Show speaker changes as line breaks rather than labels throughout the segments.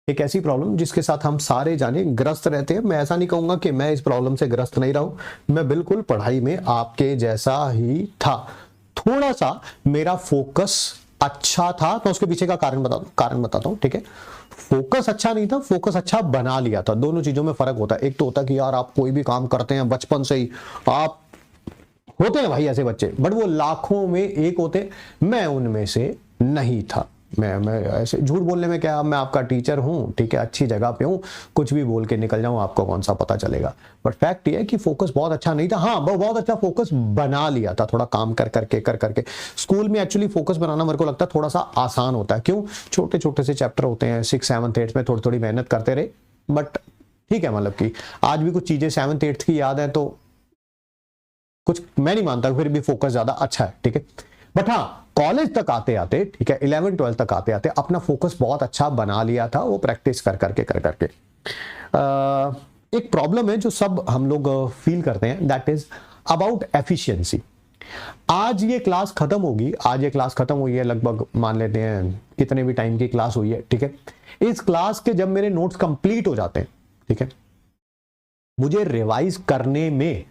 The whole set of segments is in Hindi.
एक ऐसी प्रॉब्लम जिसके साथ हम सारे जाने ग्रस्त रहते हैं। मैं ऐसा नहीं कहूंगा कि मैं इस प्रॉब्लम से ग्रस्त नहीं रहा हूं, मैं बिल्कुल पढ़ाई में आपके जैसा ही था। थोड़ा सा मेरा फोकस अच्छा था, तो उसके पीछे का कारण बताता हूं, ठीक है। फोकस अच्छा नहीं था, फोकस अच्छा बना लिया था। दोनों चीजों में फर्क होता है। एक तो होता है कि यार आप कोई भी काम करते हैं बचपन से ही, आप होते हैं भाई ऐसे बच्चे, बट वो लाखों में एक होते, मैं उनमें से नहीं था। मैं ऐसे झूठ बोलने में क्या, मैं आपका टीचर हूं, ठीक है, अच्छी जगह पे हूं, कुछ भी बोल के निकल जाऊं, आपको कौन सा पता चलेगा। बट फैक्ट ये है कि फोकस बहुत अच्छा नहीं था। हाँ, वो बहुत अच्छा फोकस बना लिया था, थोड़ा काम कर करके। स्कूल में एक्चुअली फोकस बनाना मेरे को लगता है थोड़ा सा आसान होता है। क्यों? छोटे छोटे से चैप्टर होते हैं, 6, 7, 8 में थोड़ी थोड़ी मेहनत करते रहे। बट ठीक है, मतलब कि आज भी कुछ चीजें 7, 8 की याद है, तो कुछ मैं नहीं मानता, फिर भी फोकस ज्यादा अच्छा है, ठीक है। बट हाँ, कॉलेज तक आते आते, ठीक है, 11, 12 तक आते आते अपना फोकस बहुत अच्छा बना लिया था, वो प्रैक्टिस कर करके। एक प्रॉब्लम है जो सब हम लोग फील करते हैं, दैट इज अबाउट एफिशिएंसी। आज ये क्लास खत्म होगी, आज ये क्लास खत्म हुई है, लगभग मान लेते हैं कितने भी टाइम की क्लास हुई है, ठीक है। इस क्लास के जब मेरे नोट्स कंप्लीट हो जाते हैं, ठीक है, मुझे रिवाइज करने में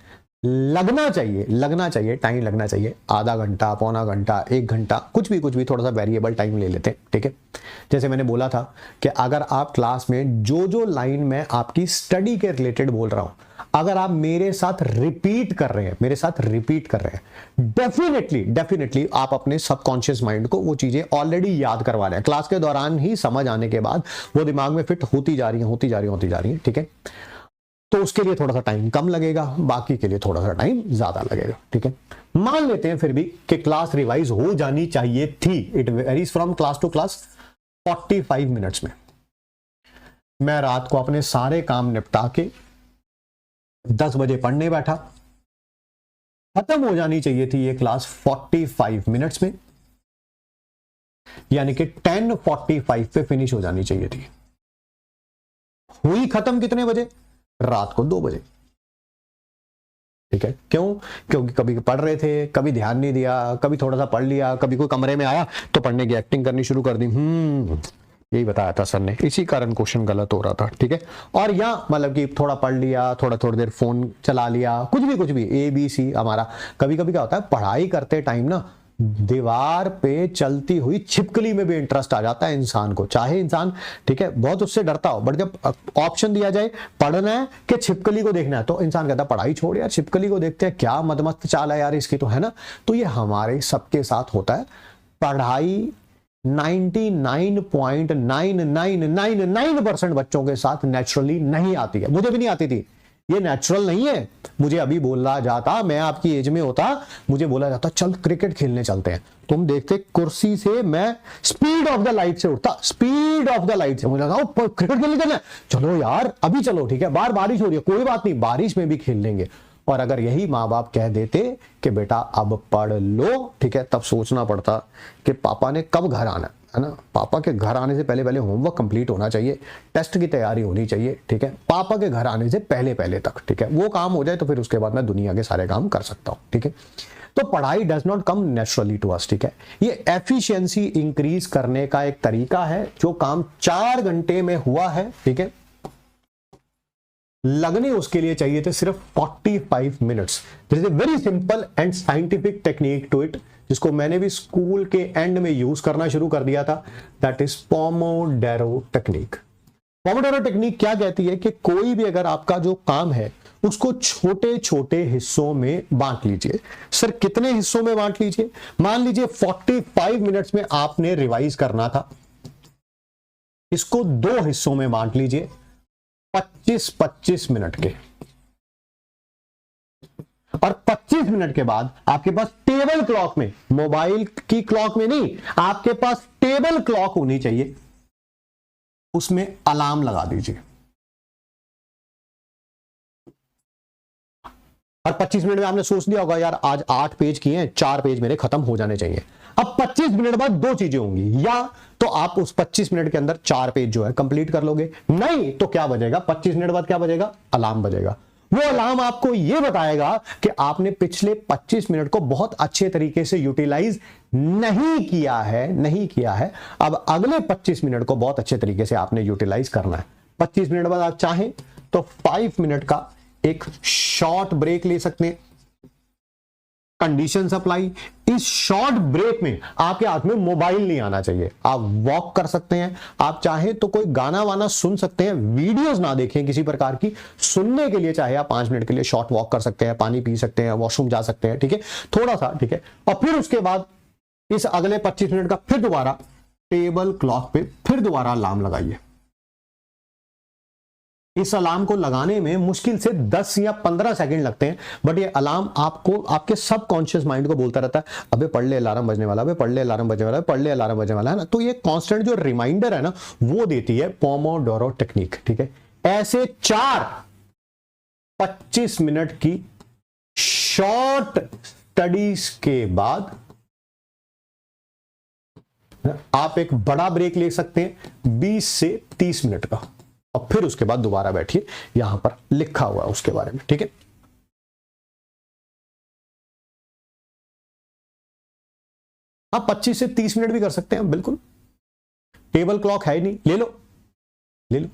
लगना चाहिए टाइम लगना चाहिए, आधा घंटा, पौना घंटा, 1 घंटा, कुछ भी थोड़ा सा वेरिएबल टाइम ले लेते हैं, ठीक है। जैसे मैंने बोला था कि अगर आप क्लास में जो लाइन में आपकी स्टडी के रिलेटेड बोल रहा हूं, अगर आप मेरे साथ रिपीट कर रहे हैं, डेफिनेटली आप अपने सबकॉन्शियस माइंड को वो चीजें ऑलरेडी याद करवा रहे हैं। क्लास के दौरान ही समझ आने के बाद वो दिमाग में फिट होती जा रही है, ठीक है। तो उसके लिए थोड़ा सा टाइम कम लगेगा, बाकी के लिए थोड़ा सा टाइम ज्यादा लगेगा, ठीक है। मान लेते हैं फिर भी कि क्लास रिवाइज हो जानी चाहिए थी। It varies from class to class. 45 minutes में मैं रात को अपने सारे काम निपटा के 10 बजे पढ़ने बैठा, खत्म हो जानी चाहिए थी ये क्लास 45 मिनट्स में, यानी कि 10:45 पे फिनिश हो जानी चाहिए थी। हुई खत्म कितने बजे? रात को 2 बजे, ठीक है। क्यों? क्योंकि कभी पढ़ रहे थे, कभी ध्यान नहीं दिया, कभी थोड़ा सा पढ़ लिया, कभी कोई कमरे में आया तो पढ़ने की एक्टिंग करनी शुरू कर दी। यही बताया था सर ने, इसी कारण क्वेश्चन गलत हो रहा था, ठीक है। और यहाँ मतलब कि थोड़ा पढ़ लिया, थोड़ी देर फोन चला लिया, कुछ भी ABC हमारा। कभी कभी क्या होता है, पढ़ाई करते टाइम ना दीवार पे चलती हुई छिपकली में भी इंटरेस्ट आ जाता है इंसान को, चाहे इंसान, ठीक है, बहुत उससे डरता हो, बट जब ऑप्शन दिया जाए पढ़ना है कि छिपकली को देखना है, तो इंसान कहता है पढ़ाई छोड़ यार, छिपकली को देखते हैं, क्या मदमस्त चाल है यार इसकी, तो है ना। तो ये हमारे सबके साथ होता है। पढ़ाई 99.9999% बच्चों के साथ नेचुरली नहीं आती है। मुझे भी नहीं आती थी, ये नेचुरल नहीं है। मुझे अभी बोला जाता, मैं आपकी एज में होता, मुझे बोला जाता चल क्रिकेट खेलने चलते हैं, तुम देखते कुर्सी से मैं स्पीड ऑफ द लाइट से उठता, मुझे लगा क्रिकेट खेलने चलना है, चलो यार अभी चलो, ठीक है, बाहर बारिश हो रही है, कोई बात नहीं, बारिश में भी खेल लेंगे। और अगर यही माँ बाप कह देते कि बेटा अब पढ़ लो, ठीक है, तब सोचना पड़ता कि पापा ने कब घर आना है ना। पापा के घर आने से पहले होमवर्क कंप्लीट होना चाहिए, टेस्ट की तैयारी होनी चाहिए, ठीक है, पापा के घर आने से पहले तक, ठीक है, वो काम हो जाए तो फिर उसके बाद मैं दुनिया के सारे काम कर सकता हूं, ठीक है। तो पढ़ाई does not come naturally to us, ठीक है। ये एफिशिएंसी इंक्रीज करने का एक तरीका है। जो काम 4 घंटे में हुआ है, ठीक है, लगने उसके लिए चाहिए थे सिर्फ 45 minutes. This is a very simple and scientific technique to it, जिसको मैंने भी स्कूल के एंड में यूज करना शुरू कर दिया था। That is pomodoro technique. Pomodoro technique क्या कहती है कि कोई भी अगर आपका जो काम है उसको छोटे छोटे हिस्सों में बांट लीजिए। सर कितने हिस्सों में बांट लीजिए? मान लीजिए 45 मिनट्स में आपने रिवाइज करना था, इसको 2 हिस्सों में बांट लीजिए, 25-25 मिनट के। और 25 मिनट के बाद आपके पास टेबल क्लॉक में, मोबाइल की क्लॉक में नहीं, आपके पास टेबल क्लॉक होनी चाहिए, उसमें अलार्म लगा दीजिए। और 25 मिनट में आपने सोच लिया होगा यार आज 8 पेज किए हैं, 4 पेज मेरे खत्म हो जाने चाहिए। अब 25 मिनट बाद 2 चीजें होंगी, या तो आप उस 25 मिनट के अंदर 4 पेज जो है कंप्लीट कर लोगे, नहीं तो क्या बजेगा 25 मिनट बाद? क्या बजेगा? अलार्म बजेगा। वो अलार्म आपको ये बताएगा कि आपने पिछले 25 मिनट को बहुत अच्छे तरीके से यूटिलाइज नहीं किया है। अब अगले 25 मिनट को बहुत अच्छे तरीके से आपने यूटिलाइज करना है। 25 मिनट बाद आप चाहें तो 5 मिनट का एक शॉर्ट ब्रेक ले सकते हैं। कंडीशन अप्लाई, इस शॉर्ट ब्रेक में आपके हाथ में मोबाइल नहीं आना चाहिए। आप वॉक कर सकते हैं, आप चाहे तो कोई गाना वाना सुन सकते हैं, वीडियोस ना देखें किसी प्रकार की। सुनने के लिए चाहे आप 5 मिनट के लिए शॉर्ट वॉक कर सकते हैं, पानी पी सकते हैं, वॉशरूम जा सकते हैं, ठीक है, थोड़ा सा, ठीक है। और फिर उसके बाद इस अगले 25 मिनट का फिर दोबारा टेबल क्लॉक पे फिर दोबारा अलार्म लगाइए। इस अलार्म को लगाने में मुश्किल से 10 या 15 सेकंड लगते हैं, बट ये अलार्म आपको आपके सबकॉन्शियस माइंड को बोलता रहता है, अबे पढ़ ले अलार्म बजने वाला, अबे पढ़ ले अलार्म बजने वाला, पढ़ ले अलार्म बजने वाला है ना। तो ये कांस्टेंट जो रिमाइंडर है ना, वो देती है पोमोडोरो टेक्निक, ठीक है। ऐसे 4 25 मिनट की शॉर्ट स्टडीज के बाद आप एक बड़ा ब्रेक ले सकते हैं 20 से 30 मिनट का, और फिर उसके बाद दोबारा बैठिए। यहां पर लिखा हुआ है उसके बारे में, ठीक है। आप 25 से 30 मिनट भी कर सकते हैं, बिल्कुल। टेबल क्लॉक है ही नहीं, ले लो।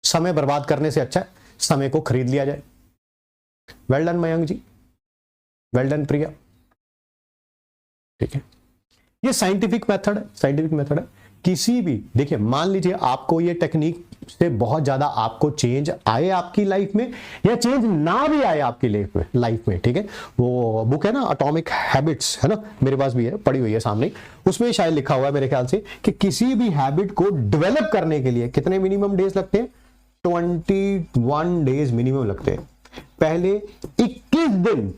समय बर्बाद करने से अच्छा है समय को खरीद लिया जाए। वेल डन मयंक जी, वेल डन प्रिया, ठीक है। ये साइंटिफिक मेथड है। किसी भी, देखिए, मान लीजिए आपको ये टेक्निक से बहुत ज्यादा आपको चेंज आए आपकी लाइफ में, या चेंज ना भी आए आपकी लाइफ में, ठीक है। वो बुक है ना एटॉमिक हैबिट्स, है ना, मेरे पास भी है, पड़ी हुई है सामने। उसमें शायद लिखा हुआ है मेरे ख्याल से कि किसी भी हैबिट को डेवलप करने के लिए कितने मिनिमम डेज लगते हैं, 21 डेज मिनिमम लगते हैं। पहले 21 दिन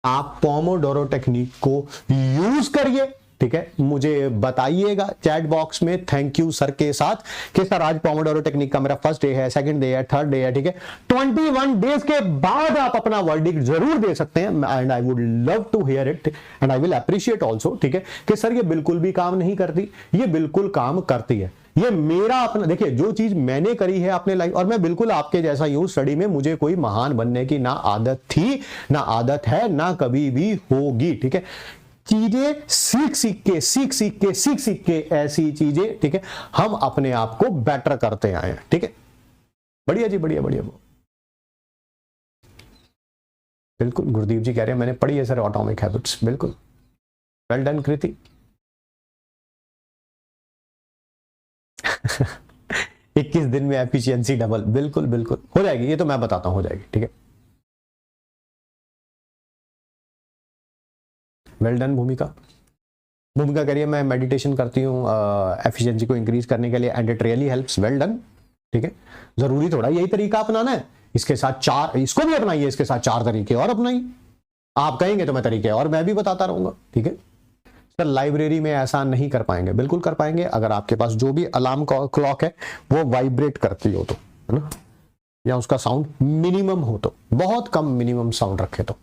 आप पोमोडोरो टेक्निक को यूज करिए, ठीक है। मुझे बताइएगा चैट बॉक्स में थैंक यू सर के साथ कि सर आज पोमोडोरो टेक्निक का मेरा फर्स्ट डे है, सेकंड डे है, थर्ड डे है, ठीक है। 21 डेज के बाद आप अपना वर्डिक्ट जरूर दे सकते हैं, and I would love to hear it and I will appreciate also, ठीक है, कि सर ये बिल्कुल भी काम नहीं करती, ये बिल्कुल काम करती है। ये मेरा अपना, देखिए, जो चीज मैंने करी है अपने लाइफ, और मैं बिल्कुल आपके जैसा यूं स्टडी में मुझे कोई महान बनने की ना आदत थी, ना आदत है, ना कभी भी होगी, ठीक है। चीजें सीख सीख के ऐसी चीजें, ठीक है, हम अपने आप को बेटर करते आए हैं, ठीक है। बढ़िया जी, बढ़िया। बिल्कुल, गुरदीप जी कह रहे हैं मैंने पढ़ी है सर एटॉमिक हैबिट्स, बिल्कुल। वेल डन कृति। 21 दिन में एफिशिएंसी डबल, बिल्कुल हो जाएगी, ये तो मैं बताता हूं, हो जाएगी, ठीक है। वेल डन भूमिका कह रही है मैं मेडिटेशन करती हूँ एफिशिएंसी को इंक्रीज करने के लिए and it really helps. Well done, ठीक है। जरूरी थोड़ा यही तरीका अपनाना है, इसके साथ 4 इसको भी अपनाइए, इसके साथ 4 तरीके और अपनाइए। आप कहेंगे तो मैं तरीके और मैं भी बताता रहूंगा, ठीक है। सर लाइब्रेरी में ऐसा नहीं कर पाएंगे, बिल्कुल कर पाएंगे, अगर आपके पास जो भी अलार्म क्लॉक है वो वाइब्रेट करती हो तो, है ना, या उसका साउंड मिनिमम हो तो, बहुत कम मिनिमम साउंड रखे तो।